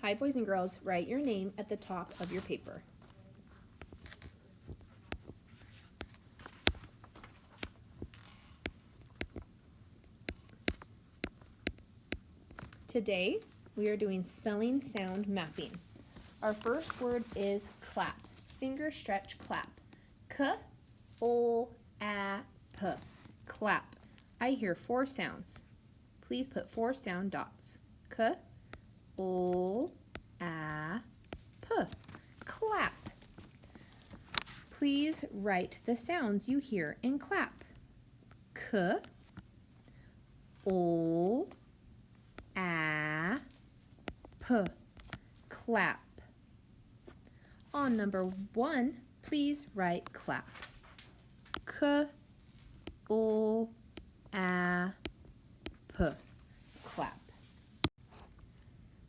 Hi, boys and girls. Write your name at the top of your paper. Today, we are doing spelling sound mapping. Our first word is clap. Finger stretch clap. K-O-A-P. Clap. I hear 4 sounds. Please put 4 sound dots. K-O-A-P. Clap. Please write the sounds you hear in clap. K-O-A-P. Clap. On number 1, please write clap. K-O-A-P. Clap.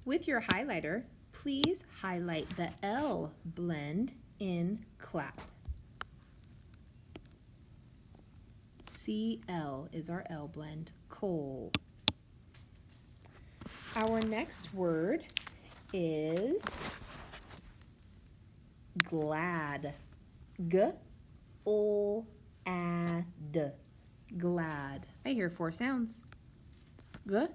With your highlighter, please highlight the L blend in clap. CL is our L blend. Coal. Our next word is glad. G-O-A-D. Glad. I hear 4 sounds. G-O-A-D.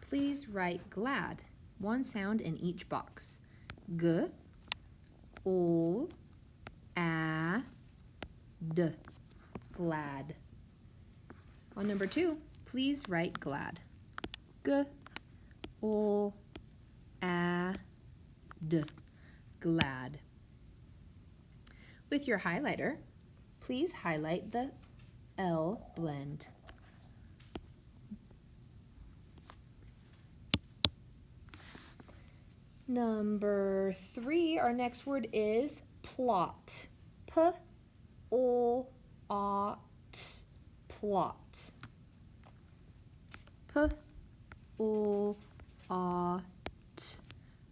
Please write glad. 1 sound in each box. G-O-A-D. Glad. On number 2, please write glad. G-O-A-D. Glad. With your highlighter, please highlight the L blend. Number 3, our next word is plot. P-O-A-T. Plot. P-O-A-T.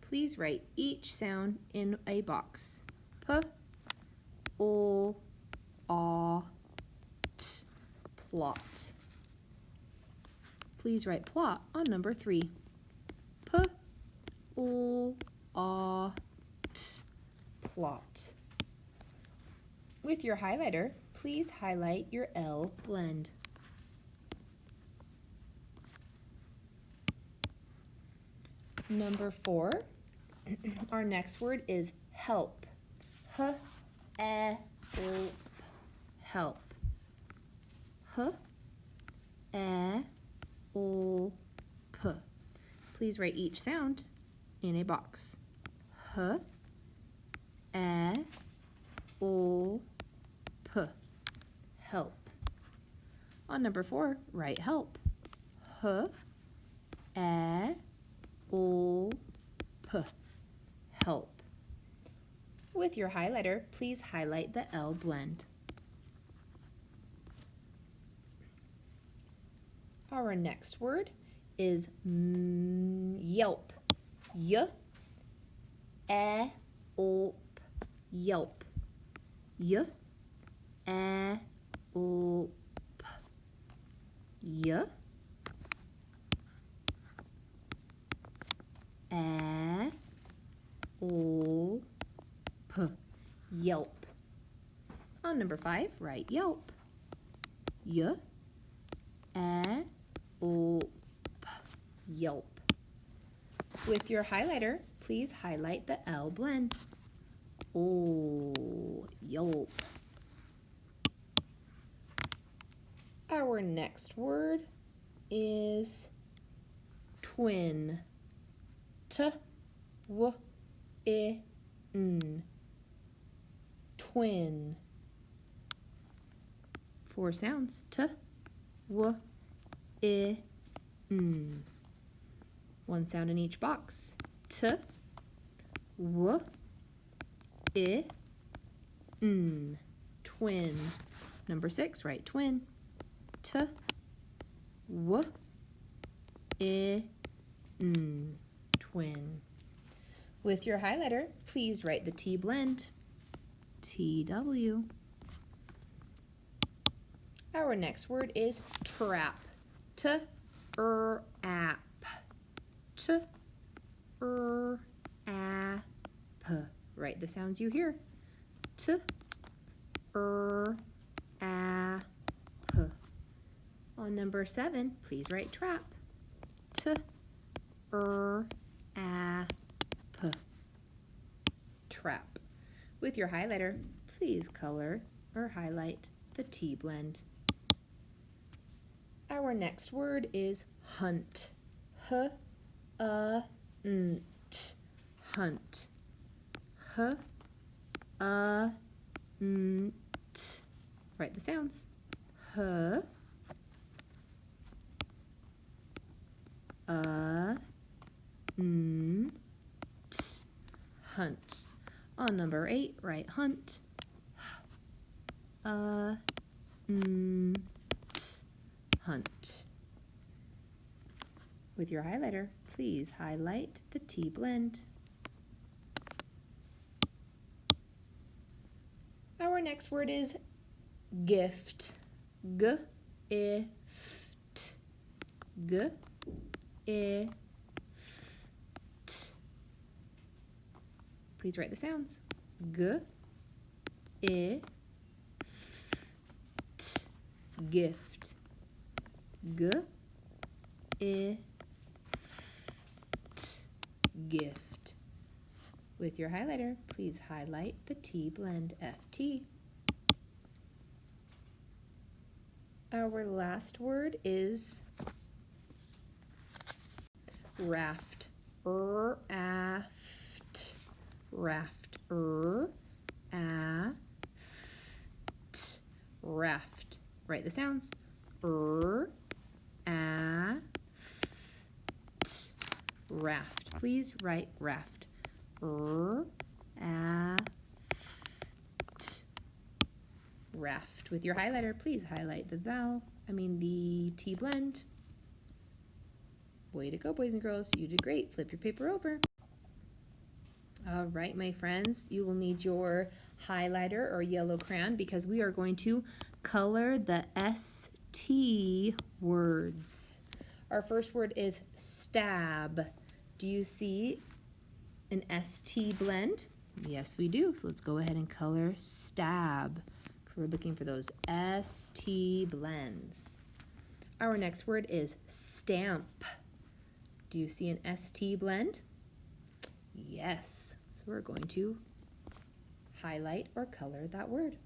Please write each sound in a box. P-O-A-T. Plot. Please write plot on number 3. P-O-A-T. Plot. With your highlighter, please highlight your L blend. Number 4, our next word is help. H-E-L-P. Help. H-E-L-P. Please write each sound in a box. H-E-L-P. Help. On number 4, write help. H-E-L-P. Help. With your highlighter, please highlight the L blend. Our next word is yelp. Y-E-L-P. Yelp. Y-E-L-P. Y-E-L-P. Yelp. On number 5, write yelp. Y-E-L-P. Yelp. With your highlighter, please highlight the L blend. Oh, yelp. Our next word is twin. T-W-I-N. Twin. 4 sounds. T-W-I-N. 1 sound in each box. T-W-I-N. Twin. Number 6, write twin. T-W-I-N. Twin. With your highlighter, please write the T blend. T-W. Our next word is trap. T app. T, app. Write the sounds you hear. T, app. On number 7, please write trap. T, app. Trap. With your highlighter, please color or highlight the T blend. Our next word is hunt. H-u-n-t. Hunt. H-u-n-t. Write the sounds. H-u-n-t. Hunt. On number 8, write hunt. Hunt. With your highlighter, please highlight the T blend. Our next word is gift. G-I-F-T. G-I-F-T. Please write the sounds. G-I-F-T. Gift. G-I-F-T. Gift. With your highlighter, please highlight the T blend, F-T. Our last word is raft. R-aft. Raft. R-aft. Raft. Write the sounds. R-aft. Raft. Please write raft. R-aft. Raft. With your highlighter, please highlight the the T blend. Way to go, boys and girls. You did great. Flip your paper over. All right, my friends, you will need your highlighter or yellow crayon because we are going to color the ST words. Our first word is stab. Do you see an ST blend? Yes, we do. So let's go ahead and color stab. So we're looking for those ST blends. Our next word is stamp. Do you see an ST blend? Yes. So we're going to highlight or color that word.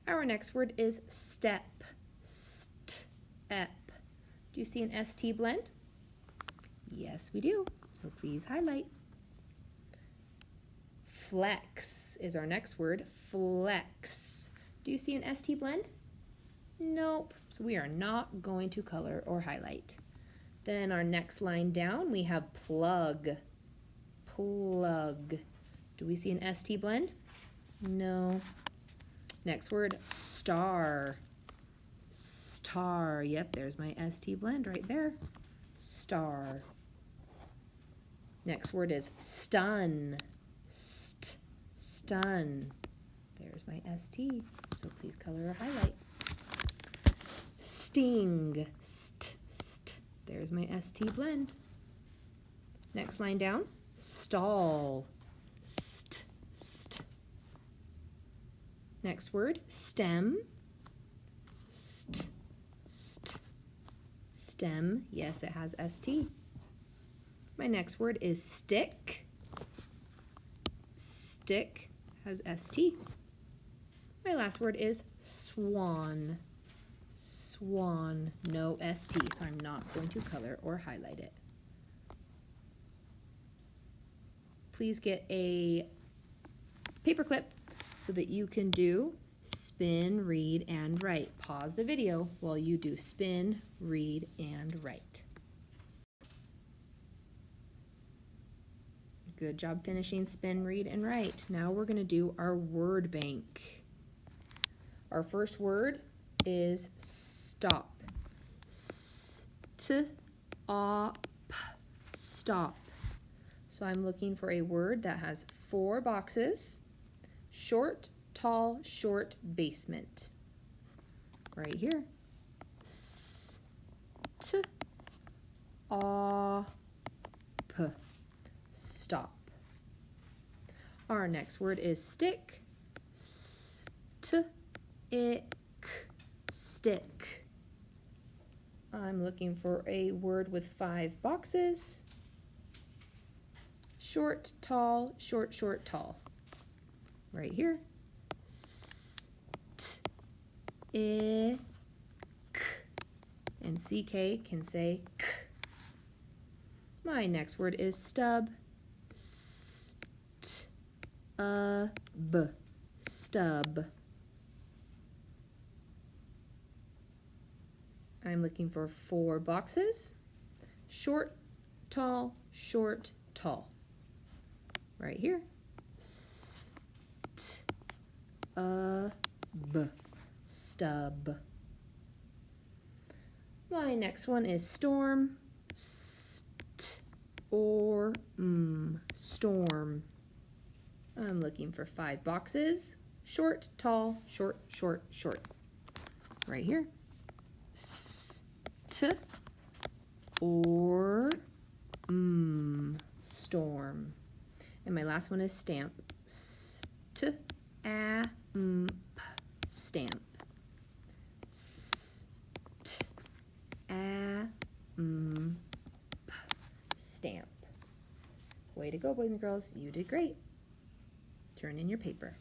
Our next word is step. Step. Do you see an ST blend? Yes, we do. So please highlight. Flex is our next word. Flex. Do you see an ST blend? Nope. So we are not going to color or highlight. Then our next line down, we have plug. Plug. Do we see an ST blend? No. Next word, star. Star. Yep, there's my ST blend right there. Star. Next word is stun. Stun. There's my ST. So please color or highlight. Sting. There's my ST blend. Next line down. Stall. Next word, stem. Stem. Yes, it has ST. My next word is stick. Stick has ST. My last word is swan. Swan. No ST, so I'm not going to color or highlight it. Please get a paper clip so that you can do spin, read, and write. Pause the video while you do spin, read, and write. Good job finishing spin, read, and write. Now we're going to do our word bank. Our first word is stop. S-t-op. Stop. So I'm looking for a word that has 4 boxes. Short, tall, short, basement. Right here. S-t P. Stop. Our next word is stick. Stick. I'm looking for a word with 5 boxes. Short, tall, short, short, tall. Right here. And CK can say k. My next word is stub. Stub. I'm looking for 4 boxes. Short, tall, short, tall. Right here. Stub. My next one is storm. Storm. I'm looking for 5 boxes. Short, tall, short, short, short. Right here. Storm. And my last one is stamp. Stamp. Stamp. Way to go, boys and girls. You did great. Turn in your paper.